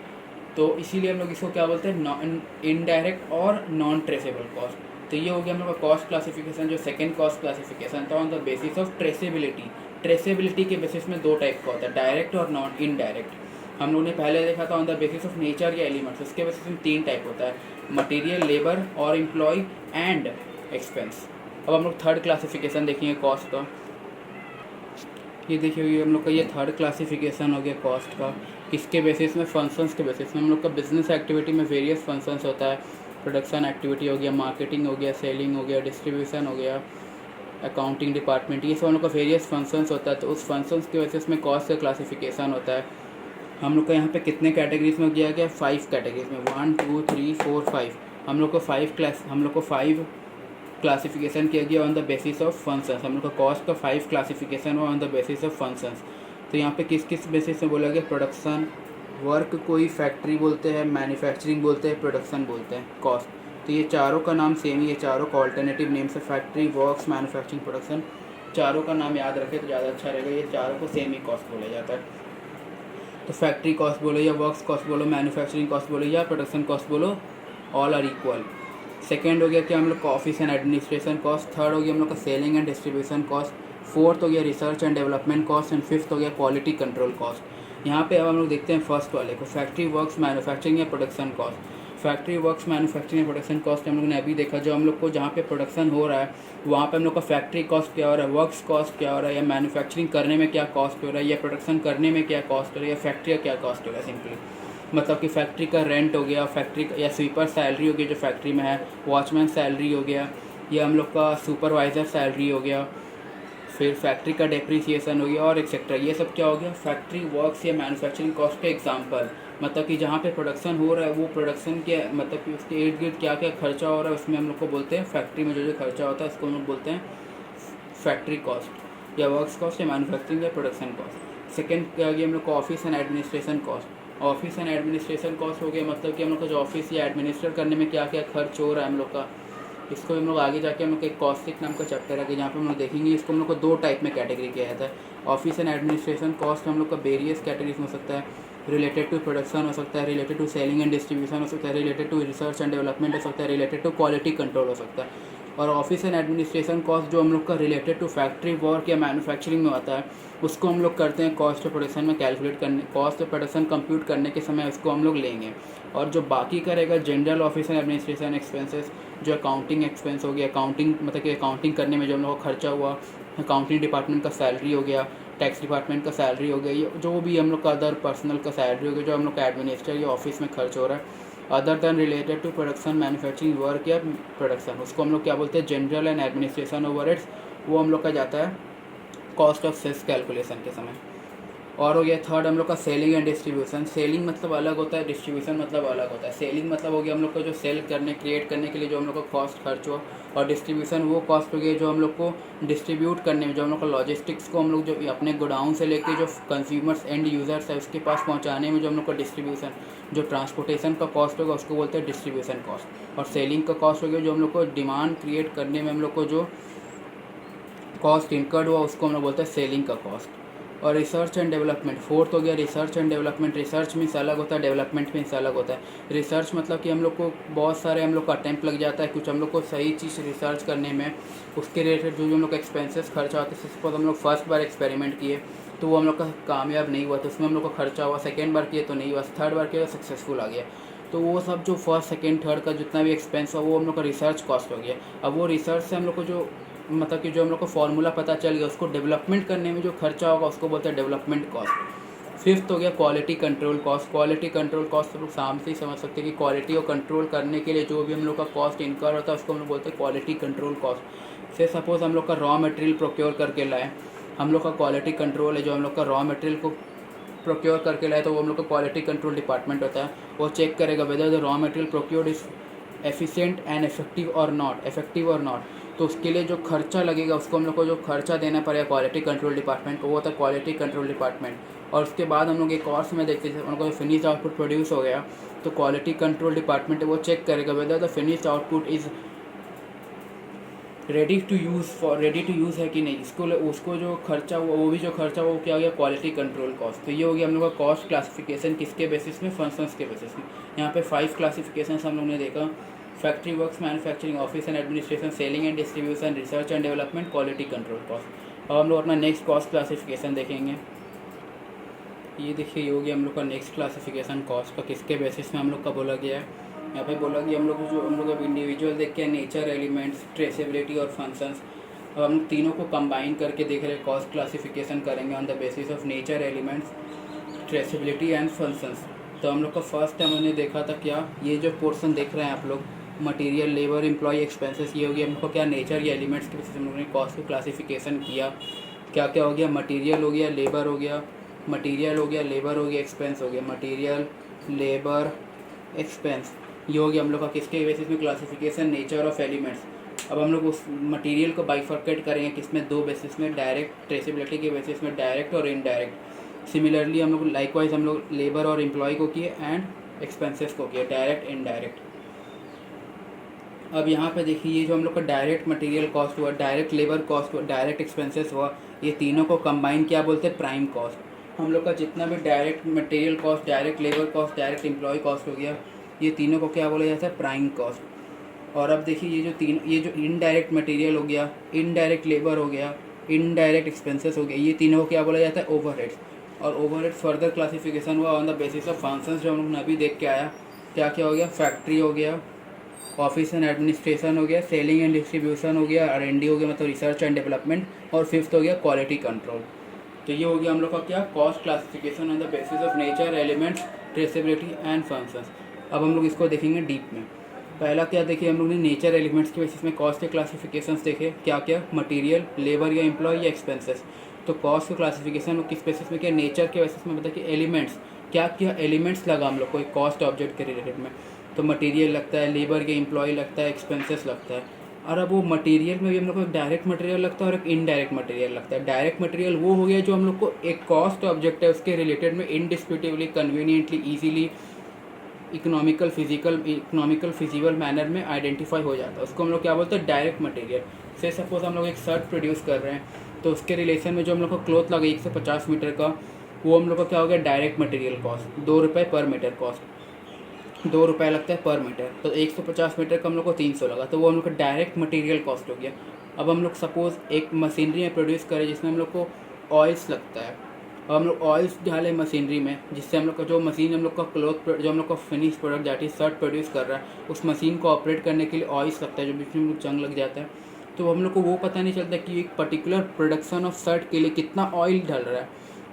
तो इसीलिए हम लोग इसको क्या बोलते हैं, इनडायरेक्ट और नॉन ट्रेसेबल कॉस्ट। तो ये हो गया हम लोग का कॉस्ट क्लासिफिकेशन। जो सेकेंड कॉस्ट क्लासिफिकेशन था on the basis of traceability. Traceability के बेसिस में 2 टाइप का होता है, डायरेक्ट और नॉन इनडायरेक्ट। हम लोग ने पहले देखा था on the basis of nature या एलिमेंट्स, उसके बेसिस में 3 टाइप होता है, मटेरियल, लेबर और एम्प्लॉय एंड एक्सपेंस। अब हम लोग थर्ड क्लासिफिकेशन देखेंगे कॉस्ट का। ये देखिए हम लोग का ये थर्ड क्लासिफिकेशन हो गया कॉस्ट का। इसके बेसिस में फंक्शंस के बेसिस में हम लोग का बिजनेस एक्टिविटी में वेरियस फंक्शंस होता है। प्रोडक्शन एक्टिविटी हो गया, मार्केटिंग हो गया, सेलिंग हो गया, डिस्ट्रीब्यूशन हो गया, अकाउंटिंग डिपार्टमेंट, ये सब हम लोग का वेरियस फंक्शंस होता है। तो उस फंक्शंस के बेसिस में कॉस्ट का क्लासिफिकेशन होता है। हम लोग का यहाँ पे कितने कैटेगरीज में दिया गया, 5 कैटेगरीज में, 1 2 3 4 5। हम लोग को 5 क्लासिफिकेशन किया गया on the basis of functions. हम लोग का कॉस्ट का 5 क्लासिफिकेशन हुआ on the basis of functions. तो यहाँ पे किस किस बेसिस में बोला गया, प्रोडक्शन, वर्क कोई फैक्ट्री बोलते हैं, मैन्युफैक्चरिंग बोलते हैं, प्रोडक्शन बोलते हैं, कॉस्ट। तो ये चारों का नाम सेम ही है, चारों का ऑल्टरनेटिव नेम्स है, फैक्ट्री, वर्क्स, मैन्युफैक्चरिंग, प्रोडक्शन। चारों का नाम याद रखें तो ज़्यादा अच्छा रहेगा। ये चारों को सेम ही कॉस्ट बोला जाता है। तो फैक्ट्री कॉस्ट बोलो या वर्क्स कॉस्ट बोलो, मैन्युफैक्चरिंग कॉस्ट बोलो या प्रोडक्शन कॉस्ट बोलो, ऑल आर इक्वल। सेकेंड हो गया क्या हम लोग का office and administration cost, third हो गया हम लोग का selling and distribution cost, fourth हो गया research and development cost and fifth हो गया क्वालिटी कंट्रोल कॉस्ट। यहाँ पे अब हम लोग देखते हैं फर्स्ट वाले को, फैक्ट्री वर्क्स मैन्युफैक्चरिंग या production cost. Factory works manufacturing या प्रोडक्शन कॉस्ट हम लोग ने अभी देखा, जो हम लोग को जहाँ पे प्रोडक्शन हो रहा है वहाँ पे हम लोग का फैक्ट्री कॉस्ट क्या हो रहा है, वर्क्स कॉस्ट क्या हो रहा है, या मैन्युफैक्चरिंग करने में क्या कॉस्ट हो रहा है, या प्रोडक्शन करने में क्या कॉस्ट हो रहा है, या फैक्ट्री का क्या कॉस्ट हो रहा है। सिंपली मतलब कि फैक्ट्री का रेंट हो गया, फैक्ट्री का या स्वीपर सैलरी हो गई जो फैक्ट्री में है, वॉचमैन सैलरी हो गया, या हम लोग का सुपरवाइज़र सैलरी हो गया, फिर फैक्ट्री का डेप्रीसिएशन हो गया और एक्सेट्रा। ये सब क्या हो गया, फैक्ट्री वर्क्स या मैन्युफैक्चरिंग कॉस्ट के एग्जांपल। मतलब कि जहाँ पे प्रोडक्शन हो रहा है वो प्रोडक्शन के मतलब कि उसके इर्द गिर्द क्या क्या खर्चा हो रहा है उसमें हम लोग को बोलते हैं, फैक्ट्री में जो जो खर्चा होता है उसको हम लोग बोलते हैं फैक्ट्री कॉस्ट या वर्क्स कॉस्ट या मैन्युफैक्चरिंग या प्रोडक्शन कॉस्ट। सेकेंड क्या गया हम लोग को office and administration cost. Office and administration cost हो गया मतलब कि हम लोग का जो ऑफिस या एडमिनिस्ट्रेट करने में क्या क्या खर्च हो रहा है हम लोग का, इसको हम लोग आगे जाके हम लोग एक कॉस्टिक नाम का चैप्टर है कि जहाँ पे हम लोग देखेंगे। इसको हम लोग को दो टाइप में कैटेगरी किया जाता है। ऑफिस एंड एडमिनिस्ट्रेशन कॉस्ट हम लोग का वेरियस कैटेगरीज में हो सकता है, रिलेटेड टू प्रोडक्शन हो सकता है, related to selling and distribution हो सकता है, related to research and development हो सकता है, रिलेटेड टू क्वालिटी कंट्रोल हो सकता है। और ऑफिस एंड एडमिनिस्ट्रेशन कॉस्ट जो हम लोग का रिलेटेड टू फैक्ट्री वर्क या मैन्युफैक्चरिंग में आता है उसको हम लोग करते हैं कॉस्ट ऑफ प्रोडक्शन में कैलकुलेट करने, कॉस्ट ऑफ प्रोडक्शन कंप्यूट करने के समय उसको हम लोग लेंगे। और जो बाकी करेगा general office and administration expenses, जो अकाउंटिंग एक्सपेंस हो गया, अकाउंटिंग मतलब कि अकाउंटिंग करने में जो हम लोग का खर्चा हुआ, अकाउंटिंग डिपार्टमेंट का सैलरी हो गया, टैक्स डिपार्टमेंट का सैलरी हो गया, ये जो भी हम लोग का अदर पर्सनल का सैलरी हो गया जो हम लोग का एडमिनिस्ट्रेटर या ऑफिस में खर्च हो रहा है other than related to production manufacturing work या प्रोडक्शन, उसको हम लोग क्या बोलते हैं जनरल एंड एडमिनिस्ट्रेशन ओवरहेड्स, वो हम लोग का जाता है कॉस्ट ऑफ सेल्स कैलकुलेशन के समय। और हो गया थर्ड हम लोग का सेलिंग एंड डिस्ट्रीब्यूशन। सेलिंग मतलब अलग होता है, डिस्ट्रीब्यूशन मतलब अलग होता है। सेलिंग मतलब हो गया हम लोग को जो सेल करने क्रिएट करने के लिए जो हम लोग का कॉस्ट खर्च हुआ, और डिस्ट्रीब्यूशन वो कॉस्ट हो गया जो हम लोग को डिस्ट्रीब्यूट करने में, जो हम लोग का लॉजिस्टिक्स को हम लोग जो अपने गोडाउन से लेके जो कंज्यूमर्स एंड यूज़र्स है उसके पास पहुँचाने में जो हम लोग का डिस्ट्रीब्यूशन, जो ट्रांसपोर्टेशन का कॉस्ट होगा उसको बोलते हैं डिस्ट्रीब्यूशन कॉस्ट। और सेलिंग का कॉस्ट हो गया जो हम लोग को डिमांड क्रिएट करने में हम लोग को जो कॉस्ट इनकर्ड हुआ उसको हम लोग बोलते हैं सेलिंग का कॉस्ट। और रिसर्च एंड डेवलपमेंट फोर्थ हो गया research and development. Research means अलग होता है, डेवलपमेंट मीन्स अलग होता है। रिसर्च मतलब कि हम लोग को बहुत सारे हम लोग का अटैम्प्ट लग जाता है कुछ हम लोग को सही चीज़ रिसर्च करने में, उसके रिलेटेड जो हम लोग का एक्सपेंसेस खर्चा होता है। सपोज हम लोग फर्स्ट बार एक्सपेरिमेंट किए तो वो हम लोग का कामयाब नहीं हुआ तो उसमें हम लोग का खर्चा हुआ, सेकेंड बार किए तो नहीं हुआ, थर्ड बार किया तो सक्सेसफुल आ गया। तो वो सब जो फर्स्ट सेकेंड थर्ड का जितना भी एक्सपेंस हो वो हम लोग का रिसर्च कॉस्ट हो गया। अब वो रिसर्च से हम लोग को जो मतलब कि जो हम लोग को फॉर्मूला पता चल गया उसको डेवलपमेंट करने में जो खर्चा होगा उसको बोलते हैं डेवलपमेंट कॉस्ट। फिफ्थ हो गया quality control cost. Quality control cost हम लोग सामने से ही समझ सकते हैं कि क्वालिटी को कंट्रोल करने के लिए जो भी हम लोग का कॉस्ट इनकर होता है उसको हम लोग बोलते हैं क्वालिटी कंट्रोल कॉस्ट। से सपोज हम लोग का रॉ मटेरियल प्रोक्योर करके लाए, हम लोग का क्वालिटी कंट्रोल है, जो हम लोग का रॉ मटेरियल को प्रोक्योर करके लाए तो वो हम लोग का क्वालिटी कंट्रोल डिपार्टमेंट होता है। वो चेक करेगा whether the raw material procured is efficient and effective और नॉट। तो उसके लिए जो खर्चा लगेगा उसको हम लोग को जो खर्चा देना पड़ेगा क्वालिटी कंट्रोल डिपार्टमेंट को, वो होता है क्वालिटी कंट्रोल डिपार्टमेंट। और उसके बाद हम लोग एक और में देखते हैं उनको फिनिश आउटपुट प्रोड्यूस हो गया तो क्वालिटी कंट्रोल डिपार्टमेंट वो चेक करेगा whether the finish output is ready to use है कि नहीं। उसको जो खर्चा हुआ वो भी जो खर्चा हुआ वो क्या हो गया क्वालिटी कंट्रोल कॉस्ट। तो ये हो गया हम लोग का कॉस्ट क्लासिफिकेशन किसके बेसिस में, फंक्शंस के बेसिस में। यहाँ पे 5 क्लासिफिकेशन हम लोग ने देखा, factory works manufacturing, office and administration, selling and distribution, research and development, quality control cost. अब हम लोग अपना नेक्स्ट कॉस्ट क्लासिफिकेशन देखेंगे। ये देखिए ये हो गया हम लोग का नेक्स्ट क्लासिफिकेशन कॉस्ट का, किसके बेसिस में हम लोग का बोला गया है। यहाँ पे बोला कि हम लोग जो हम लोग अब इंडिविजुअल देख के नेचर, एलिमेंट्स, ट्रेसेबिलिटी और फंक्शंस, अब हम तीनों को कंबाइन करके देख रहे हैं कॉस्ट क्लासिफिकेशन करेंगे on the basis of nature, elements, traceability and functions. तो हम लोग का फर्स्ट टाइम हमने देखा था क्या, ये जो पोर्शन देख रहे हैं आप लोग मटेरियल, लेबर, एम्प्लॉय एक्सपेंसेस, ये हो गया हम लोग को क्या नेचर या एलिमेंट्स के बेसिस हम लोगों ने कॉस्ट को क्लासिफिकेशन किया। क्या क्या हो गया, मटेरियल हो गया, लेबर हो गया, मटेरियल हो गया, लेबर हो गया, एक्सपेंस हो गया, मटेरियल, लेबर, एक्सपेंस। ये हो गया हम लोग का किसके बेसिस में क्लासिफिकेशन, नेचर ऑफ एलिमेंट्स। अब हम लोग उस मटेरियल को बाइफर्केट करेंगे किसमें, दो बेसिस में, डायरेक्ट ट्रेसेबिलिटी के बेसिस में, डायरेक्ट और इनडायरेक्ट। सिमिलरली हम लोग लाइकवाइज हम लोग लेबर और एम्प्लॉय को किए एंड एक्सपेंसेस को किए, डायरेक्ट इनडायरेक्ट। अब यहाँ पे देखिए ये जो हम लोग का डायरेक्ट मटेरियल कॉस्ट हुआ, डायरेक्ट लेबर कॉस्ट हुआ, डायरेक्ट एक्सपेंसेस हुआ, ये तीनों को कंबाइन क्या बोलते हैं, प्राइम कॉस्ट। हम लोग का जितना भी direct material cost, direct labour cost, direct employ cost हो गया, ये तीनों को क्या बोला जाता है, प्राइम कॉस्ट। और अब देखिए ये जो इनडायरेक्ट मटेरियल हो गया, इनडायरेक्ट लेबर हो गया, इनडायरेक्ट एक्सपेंसेस हो गया, ये तीनों को क्या बोला जाता है? ओवरहेड्स। और ओवरहेड्स फर्दर क्लासिफिकेशन हुआ on the basis of functions, जो हम लोग ने अभी देख के आया। क्या क्या हो गया? फैक्ट्री हो गया, ऑफिस एंड एडमिनिस्ट्रेशन हो गया, सेलिंग एंड डिस्ट्रीब्यूशन हो गया, R&D हो गया मतलब रिसर्च एंड डेवलपमेंट, और फिफ्थ हो गया क्वालिटी कंट्रोल। तो ये हो गया हम लोग का क्या? Cost classification on the basis of nature, elements, traceability and functions. अब हम लोग इसको देखेंगे डीप में। पहला क्या देखिए, हम लोग ने नेचर एलिमेंट्स के बेसिस में कॉस्ट के क्लासिफिकेशंस देखे। क्या क्या? मटेरियल, लेबर या एम्प्लॉय या एक्सपेंसेस। तो कॉस्ट के क्लासिफिकेशन किस बेसिस में किया? नेचर के बेसिस में। बताया कि एलिमेंट्स, क्या क्या एलिमेंट्स लगा हम लोग को एक कॉस्ट ऑब्जेक्ट के रिलेटेड में? तो मटेरियल लगता है, लेबर के एम्प्लॉय लगता है, एक्सपेंसेस लगता है। और अब वो मटेरियल में भी हम लोग को एक डायरेक्ट मटेरियल लगता है और एक इनडायरेक्ट मटेरियल लगता है। डायरेक्ट मटेरियल वो हो गया जो हम लोग को एक कॉस्ट ऑब्जेक्ट है उसके रिलेटेड में indisputably, conveniently, easily economical feasible manner में आइडेंटिफाई हो जाता है। उसको हम लोग क्या बोलते हैं? Direct material. से सपोज हम लोग एक शर्ट प्रोड्यूस कर रहे हैं, तो उसके रिलेशन में जो हम लोग को क्लॉथ लगे 150 मीटर का, वो हम लोग का क्या हो गया? डायरेक्ट मटेरियल कॉस्ट, 2 रुपये पर मीटर कॉस्ट, 2 रुपये लगता है पर मीटर। तो 150 मीटर का हम लोग को 300 लगा, तो वो हम लोग का डायरेक्ट मटेरियल कॉस्ट हो गया। अब हम लोग सपोज़ एक मशीनरी में प्रोड्यूस करें जिसमें हम लोग को ऑयल्स लगता है। अब हम लोग ऑयल्स डालें मशीनरी में, जिससे हम लोग का जो मशीन हम लोग का क्लॉथ, जो हम लोग का फिनिश प्रोडक्ट जाती है, शर्ट प्रोड्यूस कर रहा है, उस मशीन को ऑपरेट करने के लिए ऑयल्स लगता है, जो बीच में जंग लग जाता है। तो हम लोग को वो पता नहीं चलता कि एक पर्टिकुलर प्रोडक्शन ऑफ शर्ट के लिए कितना ऑयल डल रहा है,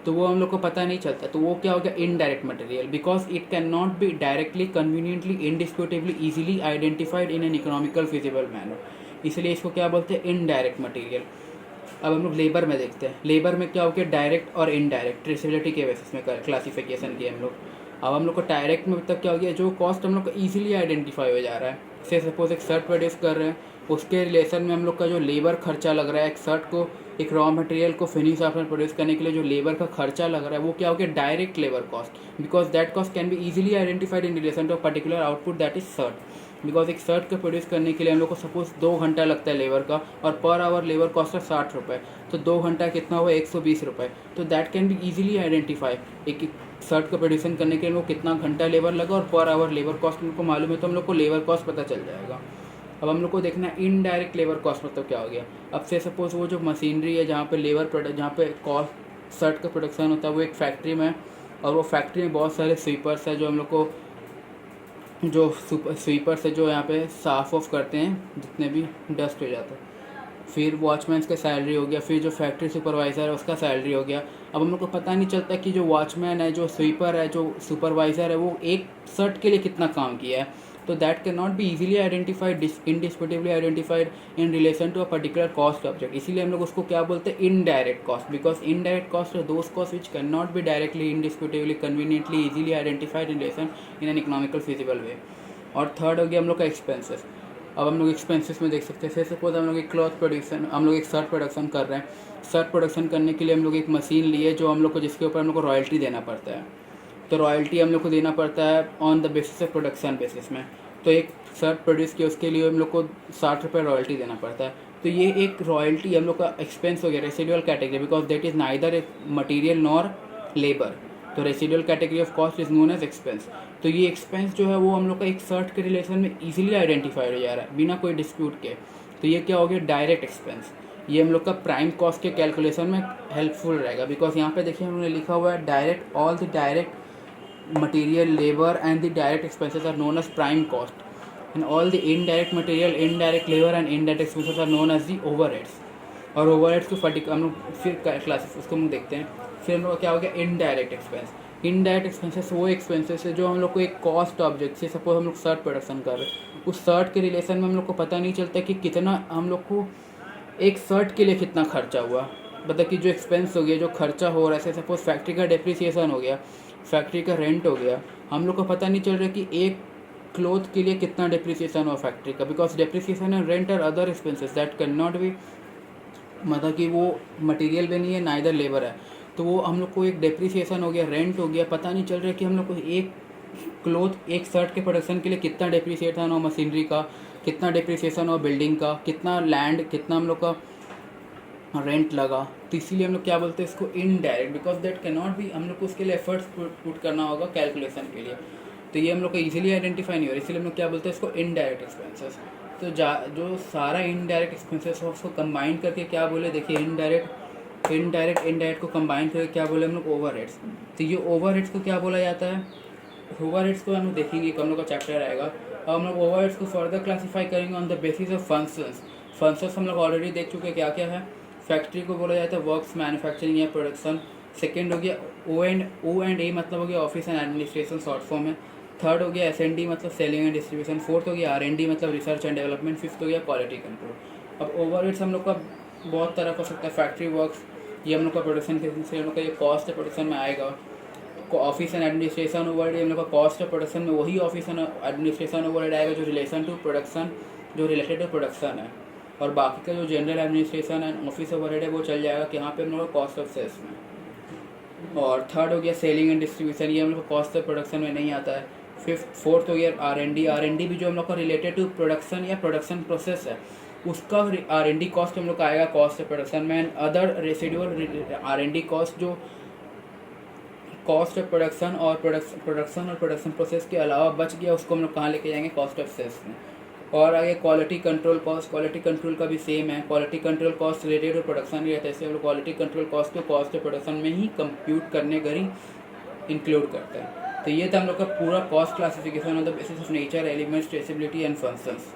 तो वो हम लोग को पता नहीं चलता। तो वो क्या हो गया? Indirect material, because it can not be directly, conveniently, indisputably, easily identified in an economical feasible manner, इसलिए इसको क्या बोलते हैं? Indirect material. अब हम लोग लेबर में देखते हैं। लेबर में क्या हो गया? डायरेक्ट और इनडायरेक्ट ट्रेसेबिलिटी के बेसिस में क्लासिफिकेशन किया हम लोग। अब हम लोग को डायरेक्ट में तब क्या हो गया? जो कॉस्ट हम लोग को ईजिली आइडेंटिफाई हो जा रहा है। से सपोज एक शर्ट प्रोड्यूस कर रहे हैं, उसके रिलेशन में हम लोग का जो लेबर खर्चा लग रहा है, एक शर्ट को, एक रॉ मटेरियल को फिनिश आफ्टर प्रोड्यूस करने के लिए जो लेबर का खर्चा लग रहा है, वो क्या हो गया? Direct labour cost, because that cost can be easily identified in relation to particular output that is shirt. Because एक शर्ट को प्रोड्यूस करने के लिए हम लोग को सपोज 2 घंटा लगता है लेबर का, और पर आवर लेबर कॉस्ट है 60 रुपये, तो 2 घंटा कितना हुआ? 120 रुपये। तो that can be easily identify, एक शर्ट को प्रोड्यूसन करने के लिए वो कितना घंटा लेबर लगा और पर आवर लेबर कॉस्ट हम लोग को मालूम है, तो हम लोग को लेबर कॉस्ट पता चल जाएगा। अब हम लोग को देखना है इनडायरेक्ट लेबर कॉस्ट मतलब क्या हो गया। अब से सपोज वो जो मशीनरी है जहाँ पे लेबर प्रोडक्ट, जहाँ पे कॉस्ट शर्ट का प्रोडक्शन होता है, वो एक फैक्ट्री में है, और वो फैक्ट्री में बहुत सारे स्वीपर्स है, जो हम लोग को जो स्वीपर्स है जो यहाँ पे साफ़ ऑफ करते हैं जितने भी डस्ट हो जाता है। फिर वॉचमैन्स का सैलरी हो गया, फिर जो फैक्ट्री सुपरवाइज़र है उसका सैलरी हो गया। अब हम लोग को पता नहीं चलता कि जो वॉचमैन है, जो स्वीपर है, जो सुपरवाइज़र है, वो एक शर्ट के लिए कितना काम किया है। तो that can not be easily identified, indisputably identified in relation to a particular cost object. इसीलिए हम लोग उसको क्या बोलते हैं? Indirect cost, because indirect cost are those cost which can not be directly, indisputably, conveniently, easily identified in relation in an economical feasible way. और थर्ड हो गया हम लोग का एक्सपेंसेस। अब हम लोग एक्सपेंसेस में देख सकते हैं, सपोज हम लोग एक क्लॉथ प्रोडक्शन, हम लोग एक शर्ट प्रोडक्शन कर रहे हैं। शर्ट प्रोडक्शन करने के लिए हम लोग एक मशीन लिए, जो हम लोग को, जिसके ऊपर हम लोग को रॉयल्टी देना पड़ता है। तो रॉयल्टी हम लोग को देना पड़ता है on the basis of production basis में। तो एक शर्ट प्रोड्यूस किया, उसके लिए हम लोग को 60 रुपये रॉयल्टी देना पड़ता है। तो ये एक रॉयल्टी हम लोग का एक्सपेंस हो गया, residual category, because that is neither a material nor labour. तो residual category of cost is known as expense. तो ये एक्सपेंस जो है वो हम लोग का एक शर्ट के रिलेशन में ईजिली आइडेंटिफाइड हो जा रहा है बिना कोई डिस्प्यूट के। तो ये क्या हो गया? Direct expense. ये हम लोग का प्राइम कॉस्ट के कैलकुलेशन में हेल्पफुल रहेगा, बिकॉज यहाँ पे देखिए हमने लिखा हुआ है direct, all the direct material, labor and the direct expenses are known as prime cost, and all the indirect material, indirect labor and indirect expenses are known as the overheads। और overheads को हम लोग फिर क्लासेस उसको हम लोग देखते हैं। फिर हम लोग क्या हो गया? Indirect expense. इनडायरेक्ट एक्सपेंसेस वो एक्सपेंसेस है जो हम लोग को एक कॉस्ट ऑब्जेक्ट से, सपोज हम लोग शर्ट प्रोडक्शन कर रहे हैं, उस शर्ट के रिलेशन में हम लोग को पता नहीं चलता कि कितना हम लोग को एक शर्ट के लिए कितना खर्चा हुआ, मतलब कि जो एक्सपेंस हो गया, जो खर्चा हो रहा है, सपोज फैक्ट्री का डेप्रिसिएशन हो गया, फैक्ट्री का रेंट हो गया, हम लोग को पता नहीं चल रहा कि एक क्लोथ के लिए कितना डेप्रिसिएशन हुआ फैक्ट्री का, because depreciation and rent are other expenses that can not be, मतलब कि वो मटेरियल भी नहीं है, नाइदर लेबर है। तो वो हम लोग को एक डेप्रिसिएशन हो गया, रेंट हो गया, पता नहीं चल रहा कि हम लोग को एक क्लोथ, एक शर्ट के प्रोडक्शन के लिए कितना डेप्रिसिएशन हो मशीनरी का, कितना डेप्रिसिएशन हो बिल्डिंग का, कितना लैंड, कितना हम लोग का रेंट लगा। तो इसीलिए हम लोग क्या बोलते हैं इसको? Indirect, because that can not B, हम लोग को उसके लिए एफर्ट्स पुट करना होगा कैलकुलेशन के लिए। तो ये हम लोग को ईजिली आइडेंटिफाई नहीं हो रहा, इसलिए हम लोग क्या बोलते हैं इसको? Indirect expenses. तो तो जो सारा इनडायरेक्ट एक्सपेंसेस है उसको कंबाइन करके क्या बोले, देखिए इनडायरेक्ट को कंबाइन करके क्या बोले हम लोग, ओवरहेड्स। तो ये ओवरहेड्स को क्या बोला जाता है, ओवरहेड्स को हम लोग देखेंगे, हम लोग का चैप्टर आएगा। अब हम लोग ओवरहेड्स को फर्दर क्लासीफाई करेंगे on the basis of functions. Functions हम लोग ऑलरेडी देख चुके हैं क्या क्या है। फैक्ट्री को बोला जाता है वर्क्स, मैन्युफैक्चरिंग या प्रोडक्शन। सेकेंड हो गया ओ एंड ए मतलब हो गया office and administration short form है। थर्ड हो गया S&D मतलब सेलिंग एंड डिस्ट्रीब्यूशन। फोर्थ हो गया R&D मतलब रिसर्च एंड डेवलपमेंट। फिफ्थ हो गया क्वालिटी कंट्रोल। अब ओवरहेड्स हम लोग का बहुत तरह हो सकता है। फैक्ट्री वर्क्स ये हम लोग का प्रोडक्शन के से हम लोग का ये कॉस्ट प्रोडक्शन में आएगा। ऑफिस एंड एडमिनिस्ट्रेशन ओवरहेड हम लोग का कॉस्ट ऑफ प्रोडक्शन में वही ऑफिस एंड एडमिनिस्ट्रेशन ओवरहेड आएगा जो रिलेशन टू प्रोडक्शन, जो रिलेटेड टू प्रोडक्शन है। और बाकी का जो general administration and office overhead है वो चल जाएगा कि यहाँ पे हम लोग का कॉस्ट ऑफ सेल्स में। और थर्ड हो गया सेलिंग एंड डिस्ट्रीब्यूशन, ये हम लोग का कॉस्ट ऑफ प्रोडक्शन में नहीं आता है। फोर्थ हो गया R&D भी जो हम लोग का रिलेटेड टू प्रोडक्शन या प्रोडक्शन प्रोसेस है उसका R&D कॉस्ट हम लोग का आएगा कॉस्ट ऑफ प्रोडक्शन में। And other residual R&D cost जो कॉस्ट ऑफ प्रोडक्शन और प्रोडक्शन प्रोसेस के अलावा बच गया उसको हम लोग कहाँ लेके जाएंगे, कॉस्ट ऑफ सेल्स में। और आगे quality control cost, quality control का भी सेम है। Quality control cost related to production ही रहता है, इसलिए हम लोग क्वालिटी कंट्रोल कॉस्ट को कॉस्ट ऑफ प्रोडक्शन में ही कंप्यूट करने कर ही इंक्लूड करते हैं। तो ये था हम लोग का पूरा cost classification on the basis of nature, elements, traceability and functions.